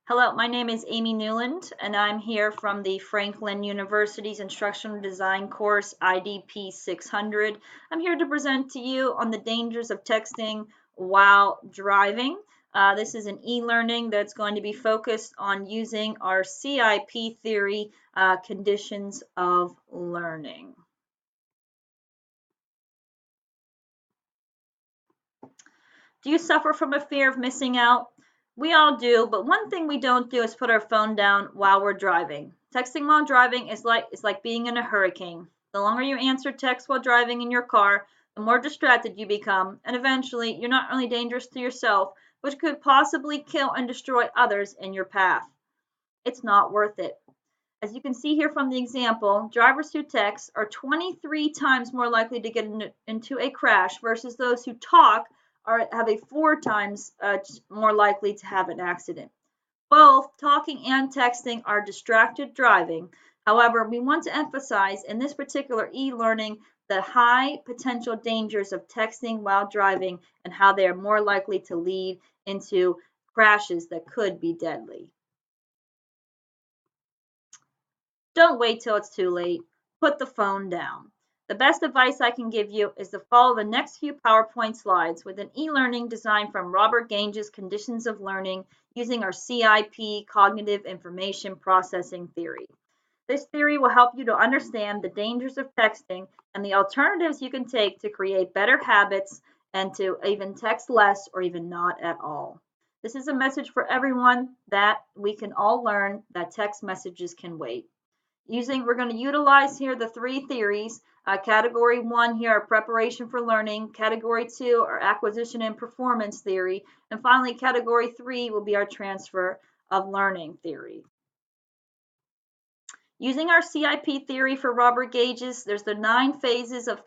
Hello, my name is Amy Newland, and I'm here from the Franklin University's Instructional Design course IDP 600. I'm here to present to you on the dangers of texting while driving. This is an e-learning that's going to be focused on using our CIP theory, conditions of learning. Do you suffer from a fear of missing out? We all do, but one thing we don't do is put our phone down while we're driving. Texting while driving is like being in a hurricane. The longer you answer text while driving in your car, the more distracted you become, and eventually you're not only dangerous to yourself, but could possibly kill and destroy others in your path. It's not worth it. As you can see here from the example, drivers who text are 23 times more likely to get into a crash versus those who talk have a 4 times more likely to have an accident. Both talking and texting are distracted driving. However, we want to emphasize in this particular e-learning the high potential dangers of texting while driving and how they are more likely to lead into crashes that could be deadly. Don't wait till it's too late. Put the phone down. The best advice I can give you is to follow the next few PowerPoint slides with an e-learning designed from Robert Gange's Conditions of Learning using our CIP, Cognitive Information Processing Theory. This theory will help you to understand the dangers of texting and the alternatives you can take to create better habits and to even text less or even not at all. This is a message for everyone that we can all learn that text messages can wait. We're going to utilize here the 3 theories. Category 1 here, our preparation for learning. Category 2, our acquisition and performance theory. And finally, category 3 will be our transfer of learning theory. Using our CIP theory for Robert Gage's, there's the 9 phases of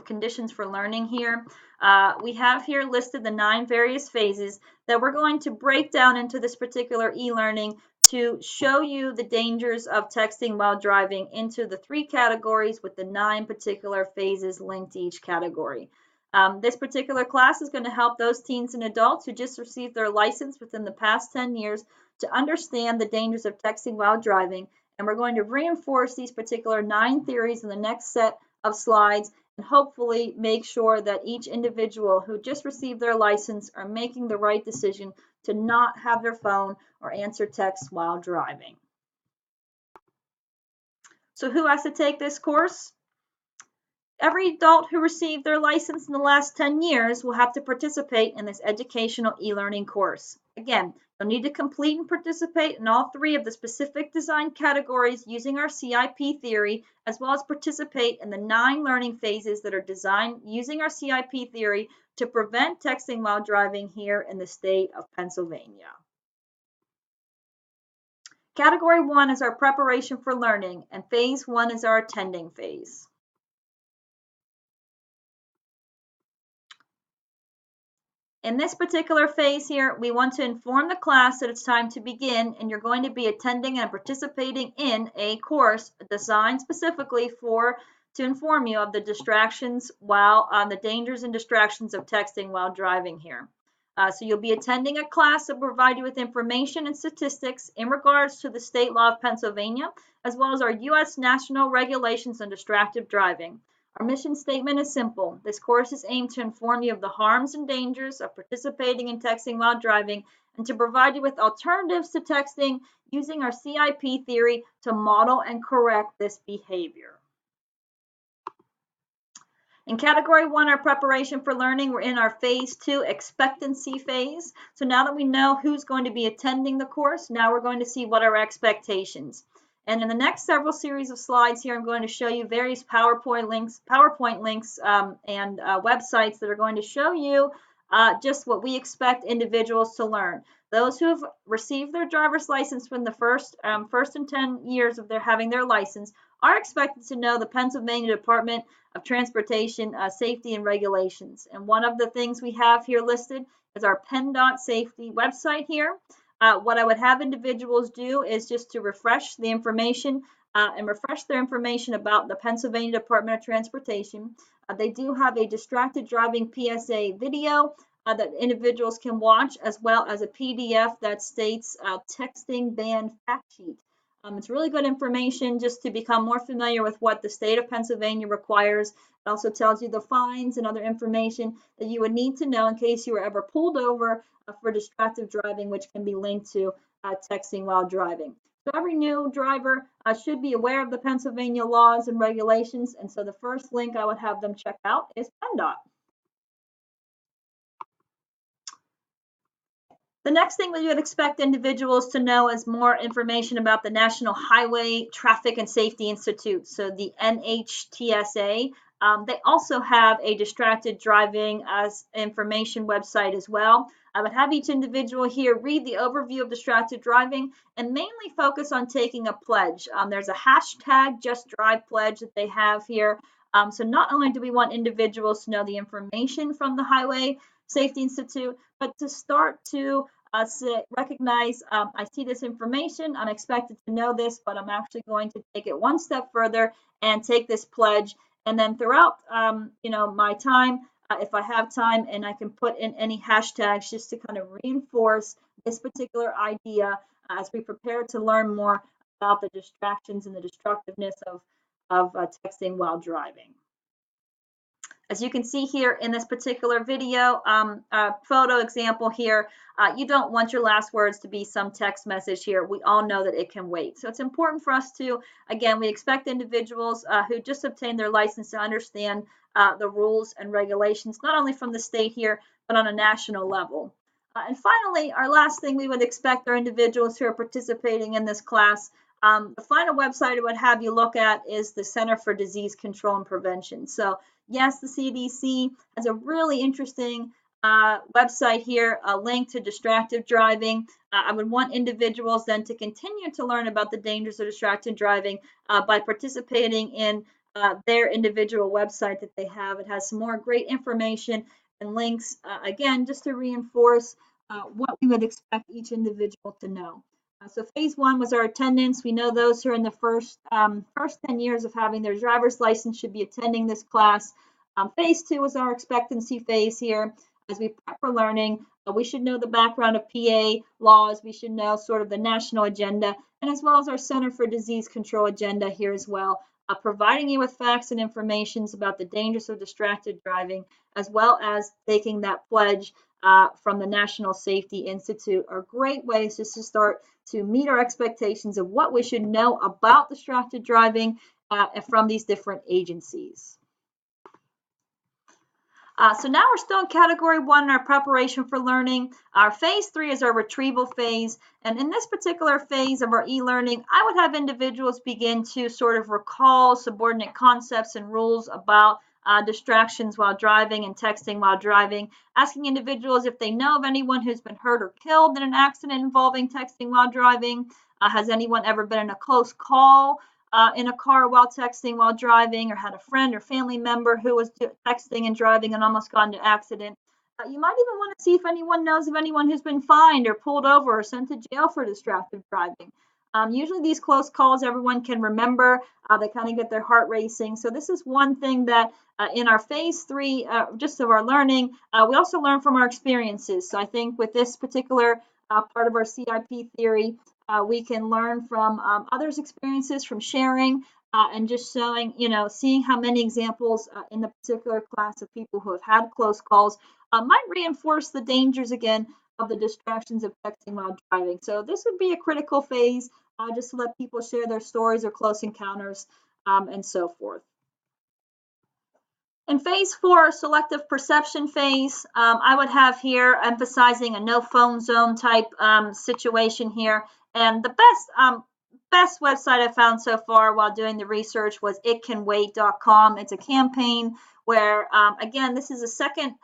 conditions for learning here. We have here listed the 9 various phases that we're going to break down into this particular e-learning to show you the dangers of texting while driving into the 3 categories with the 9 particular phases linked to each category. This particular class is going to help those teens and adults who just received their license within the past 10 years to understand the dangers of texting while driving, and we're going to reinforce these particular 9 theories in the next set of slides and hopefully make sure that each individual who just received their license are making the right decision to not have their phone or answer texts while driving. So who has to take this course? Every adult who received their license in the last 10 years will have to participate in this educational e-learning course. Again, you'll need to complete and participate in all 3 of the specific design categories using our CIP theory, as well as participate in the 9 learning phases that are designed using our CIP theory to prevent texting while driving here in the state of Pennsylvania. Category 1 is our preparation for learning, and phase 1 is our attending phase. In this particular phase here, we want to inform the class that it's time to begin, and you're going to be attending and participating in a course designed specifically to inform you of the distractions the dangers and distractions of texting while driving here. So you'll be attending a class that will provide you with information and statistics in regards to the state law of Pennsylvania, as well as our U.S. national regulations on distracted driving. Our mission statement is simple. This course is aimed to inform you of the harms and dangers of participating in texting while driving and to provide you with alternatives to texting using our CIP theory to model and correct this behavior. In category 1, our preparation for learning, we're in our phase 2 expectancy phase. So now that we know who's going to be attending the course, now we're going to see what are our expectations. And in the next several series of slides here, I'm going to show you various PowerPoint links and websites that are going to show you just what we expect individuals to learn. Those who have received their driver's license from the first and 10 years of having their license are expected to know the Pennsylvania Department of Transportation safety and regulations. And one of the things we have here listed is our PennDOT safety website here. What I would have individuals do is just to refresh the information and refresh their information about the Pennsylvania Department of Transportation. They do have a distracted driving PSA video that individuals can watch, as well as a PDF that states texting ban fact sheet. It's really good information just to become more familiar with what the state of Pennsylvania requires. It also tells you the fines and other information that you would need to know in case you were ever pulled over for distracted driving, which can be linked to texting while driving. So every new driver should be aware of the Pennsylvania laws and regulations. And so the first link I would have them check out is PennDOT. The next thing we would expect individuals to know is more information about the National Highway Traffic and Safety Institute, so the NHTSA. They also have a distracted driving information website as well. I would have each individual here read the overview of distracted driving and mainly focus on taking a pledge. There's a hashtag Just Drive pledge that they have here. So not only do we want individuals to know the information from the Highway Safety Institute, but to start to recognize, I see this information, I'm expected to know this, but I'm actually going to take it one step further and take this pledge. And then throughout, my time, if I have time, and I can put in any hashtags just to kind of reinforce this particular idea as we prepare to learn more about the distractions and the destructiveness of texting while driving. As you can see here in this particular video, photo example here, you don't want your last words to be some text message here. We all know that it can wait. So it's important for us to, again, we expect individuals who just obtained their license to understand the rules and regulations, not only from the state here, but on a national level. And finally, our last thing we would expect our individuals who are participating in this class, the final website I would have you look at is the Center for Disease Control and Prevention. So yes, the CDC has a really interesting website here, a link to distracted driving. I would want individuals then to continue to learn about the dangers of distracted driving by participating in their individual website that they have. It has some more great information and links, again, just to reinforce what we would expect each individual to know. So phase one was our attendance. We know those who are in the first 10 years of having their driver's license should be attending this class. Phase two was our expectancy phase here. As we prep for learning, we should know the background of PA laws. We should know sort of the national agenda, and as well as our Center for Disease Control agenda here as well, providing you with facts and information about the dangers of distracted driving, as well as taking that pledge from the National Safety Institute are great ways just to start to meet our expectations of what we should know about distracted driving from these different agencies. So now we're still in category one in our preparation for learning. Our phase three is our retrieval phase. And in this particular phase of our e-learning, I would have individuals begin to sort of recall subordinate concepts and rules about distractions while driving and texting while driving, asking individuals if they know of anyone who's been hurt or killed in an accident involving texting while driving. Has anyone ever been in a close call in a car while texting while driving, or had a friend or family member who was texting and driving and almost got into an accident? You might even want to see if anyone knows of anyone who's been fined or pulled over or sent to jail for distracted driving. Usually these close calls everyone can remember. They kind of get their heart racing. So this is one thing that in our phase three, just of our learning, we also learn from our experiences. So I think with this particular part of our CIP theory, we can learn from others' experiences, from sharing, and just showing, seeing how many examples in the particular class of people who have had close calls might reinforce the dangers again of the distractions of texting while driving. So this would be a critical phase just to let people share their stories or close encounters and so forth. In phase four, selective perception phase, I would have here emphasizing a no phone zone type situation here. And the best website I found so far while doing the research was itcanwait.com. It's a campaign where, again, this is a second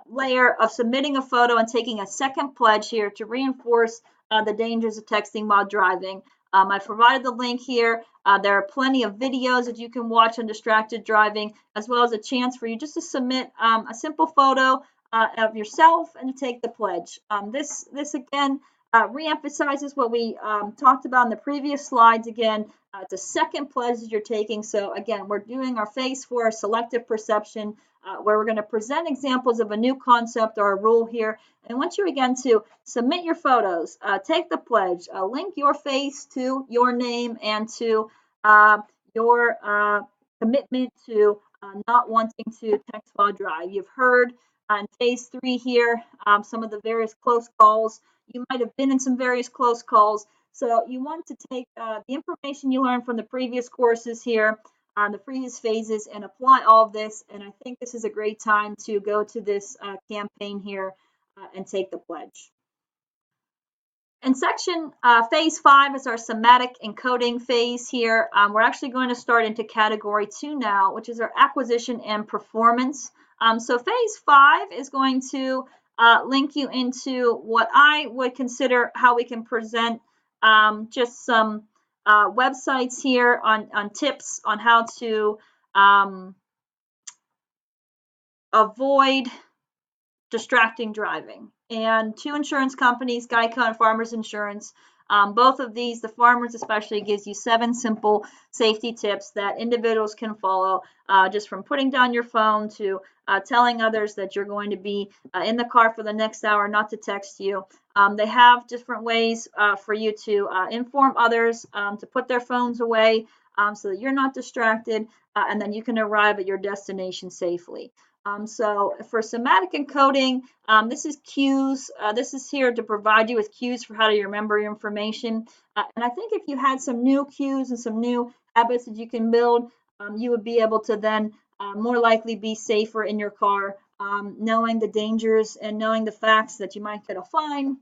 layer of submitting a photo and taking a second pledge here to reinforce the dangers of texting while driving. I've provided the link here. There are plenty of videos that you can watch on distracted driving, as well as a chance for you just to submit a simple photo of yourself and to take the pledge. This again reemphasizes what we talked about in the previous slides. Again, it's a second pledge that you're taking. So again, we're doing our phase four selective perception where we're going to present examples of a new concept or a rule here. And I want you again to submit your photos, take the pledge, link your face to your name and to your commitment to not wanting to text while drive. You've heard on phase 3 here some of the various close calls. You might have been in some various close calls. So you want to take the information you learned from the previous courses here on the previous phases and apply all of this. And I think this is a great time to go to this campaign here and take the pledge. In section phase 5 is our somatic encoding phase here. We're actually going to start into category 2 now, which is our acquisition and performance. So phase 5 is going to link you into what I would consider how we can present just some websites here on tips on how to avoid distracting driving. And 2 insurance companies, Geico and Farmers Insurance, both of these, the Farmers especially, gives you 7 simple safety tips that individuals can follow, just from putting down your phone to telling others that you're going to be in the car for the next hour, not to text you. They have different ways for you to inform others to put their phones away so that you're not distracted, and then you can arrive at your destination safely. So for somatic encoding, this is cues. This is here to provide you with cues for how to remember your information. And I think if you had some new cues and some new habits that you can build, you would be able to then more likely be safer in your car, knowing the dangers and knowing the facts that you might get a fine,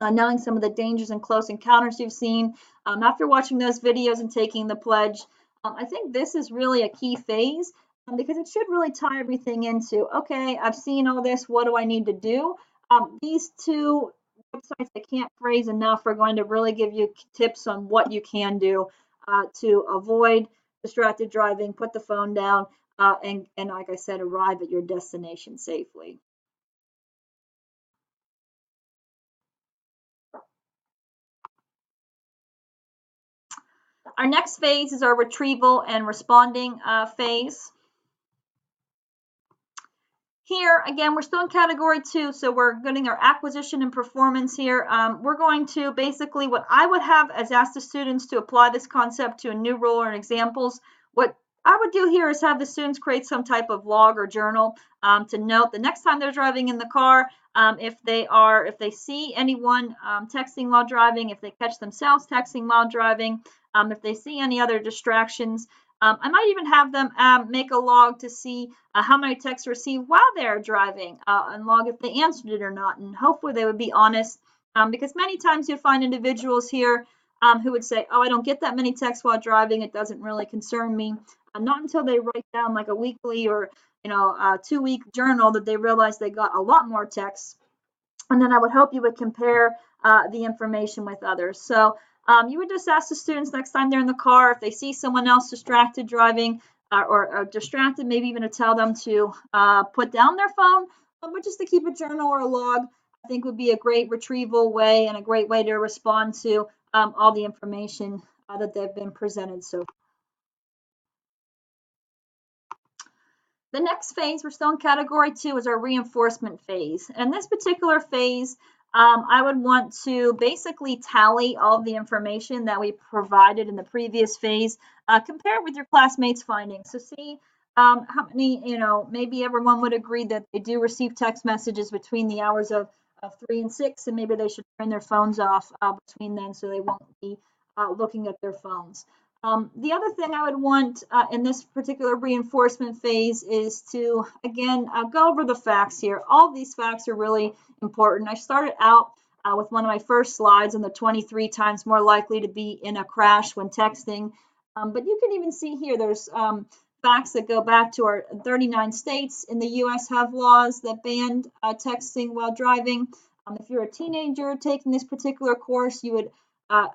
knowing some of the dangers and close encounters you've seen. After watching those videos and taking the pledge, I think this is really a key phase. Because it should really tie everything into, okay, I've seen all this, what do I need to do? These 2 websites I can't phrase enough are going to really give you tips on what you can do to avoid distracted driving, put the phone down, and like I said, arrive at your destination safely. Our next phase is our retrieval and responding phase. Here, again, we're still in category 2, so we're getting our acquisition and performance here. We're going to basically, what I would have as ask the students to apply this concept to a new rule or examples. What I would do here is have the students create some type of log or journal to note the next time they're driving in the car, if they see anyone texting while driving, if they catch themselves texting while driving, if they see any other distractions. I might even have them make a log to see how many texts received while they're driving and log if they answered it or not. And hopefully they would be honest because many times you'll find individuals here who would say, oh, I don't get that many texts while driving. It doesn't really concern me. Not until they write down like a weekly or 2-week journal that they realize they got a lot more texts. And then I would hope you would compare the information with others. So you would just ask the students next time they're in the car, if they see someone else distracted driving or distracted, maybe even to tell them to put down their phone, but just to keep a journal or a log, I think would be a great retrieval way and a great way to respond to all the information that they've been presented so far. The next phase, we're still in category 2, is our reinforcement phase. And in this particular phase, I would want to basically tally all of the information that we provided in the previous phase, compare it with your classmates' findings. So see how many, maybe everyone would agree that they do receive text messages between the hours of 3 and 6, and maybe they should turn their phones off between then so they won't be looking at their phones. The other thing I would want in this particular reinforcement phase is to, again, go over the facts here. All of these facts are really important. I started out with one of my first slides on the 23 times more likely to be in a crash when texting. But you can even see here there's facts that go back to our 39 states in the U.S. have laws that ban texting while driving. If you're a teenager taking this particular course, you would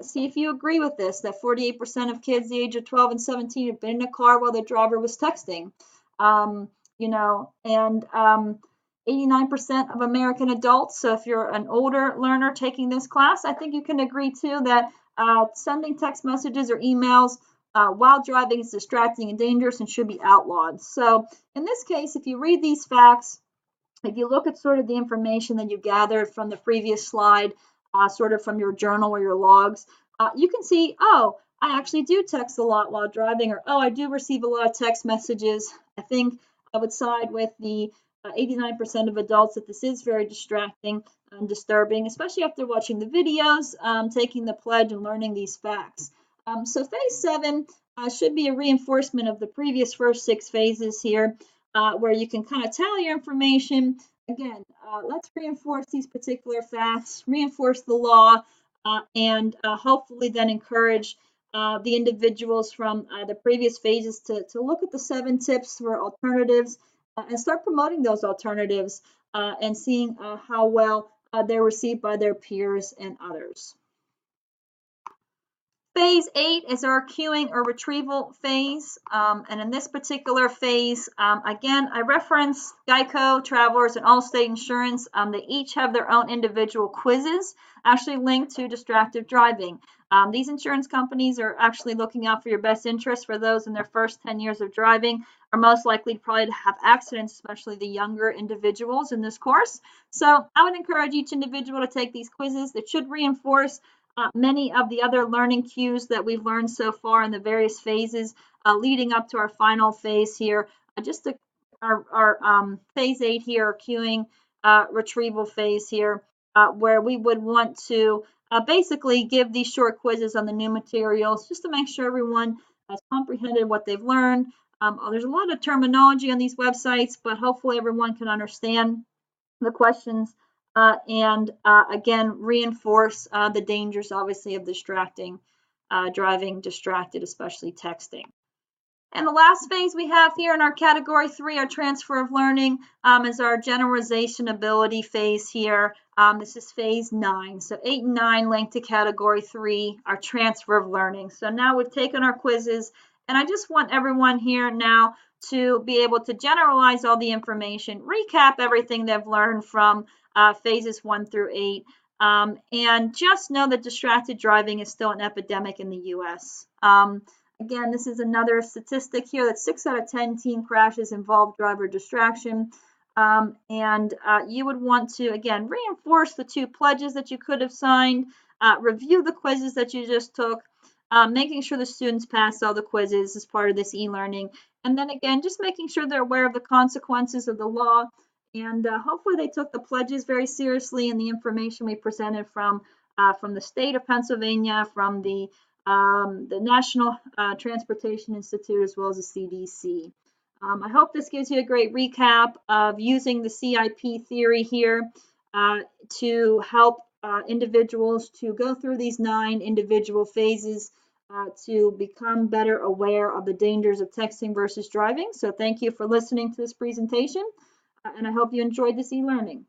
see if you agree with this, that 48% of kids the age of 12 and 17 have been in a car while the driver was texting. And 89% of American adults, so if you're an older learner taking this class, I think you can agree too that sending text messages or emails while driving is distracting and dangerous and should be outlawed. So in this case, if you read these facts, if you look at sort of the information that you gathered from the previous slide, sort of from your journal or your logs, you can see, oh, I actually do text a lot while driving, or oh, I do receive a lot of text messages. I think I would side with the 89% of adults that this is very distracting and disturbing, especially after watching the videos, taking the pledge, and learning these facts. So phase 7 should be a reinforcement of the previous first 6 phases here, where you can kind of tally your information. Again, let's reinforce these particular facts, reinforce the law, and hopefully then encourage the individuals from the previous phases to look at the 7 tips for alternatives and start promoting those alternatives and seeing how well they're received by their peers and others. Phase 8 is our queuing or retrieval phase, and in this particular phase, again, I reference Geico, Travelers, and Allstate Insurance. They each have their own individual quizzes, actually linked to distracted driving. These insurance companies are actually looking out for your best interest. For those in their first 10 years of driving are most likely probably to have accidents, especially the younger individuals in this course. So I would encourage each individual to take these quizzes that should reinforce many of the other learning cues that we've learned so far in the various phases leading up to our final phase here. Our phase 8 here, our queuing retrieval phase here, where we would want to basically give these short quizzes on the new materials just to make sure everyone has comprehended what they've learned. There's a lot of terminology on these websites, but hopefully everyone can understand the questions and again reinforce the dangers obviously of distracting driving distracted, especially texting. And the last phase we have here in our category 3, our transfer of learning, is our generalization ability phase here. This is phase 9. So 8 and 9 linked to category 3, our transfer of learning. So now we've taken our quizzes, and I just want everyone here now to be able to generalize all the information, recap everything they've learned from phases 1 through 8, and just know that distracted driving is still an epidemic in the U.S. Again, this is another statistic here that 6 out of 10 teen crashes involve driver distraction. And you would want to, again, reinforce the 2 pledges that you could have signed, review the quizzes that you just took, making sure the students pass all the quizzes as part of this e-learning. And then again, just making sure they're aware of the consequences of the law. And hopefully they took the pledges very seriously and the information we presented from the state of Pennsylvania, from the National Transportation Institute, as well as the CDC. I hope this gives you a great recap of using the CIP theory here to help individuals to go through these 9 individual phases to become better aware of the dangers of texting versus driving. So thank you for listening to this presentation, and I hope you enjoyed this e-learning.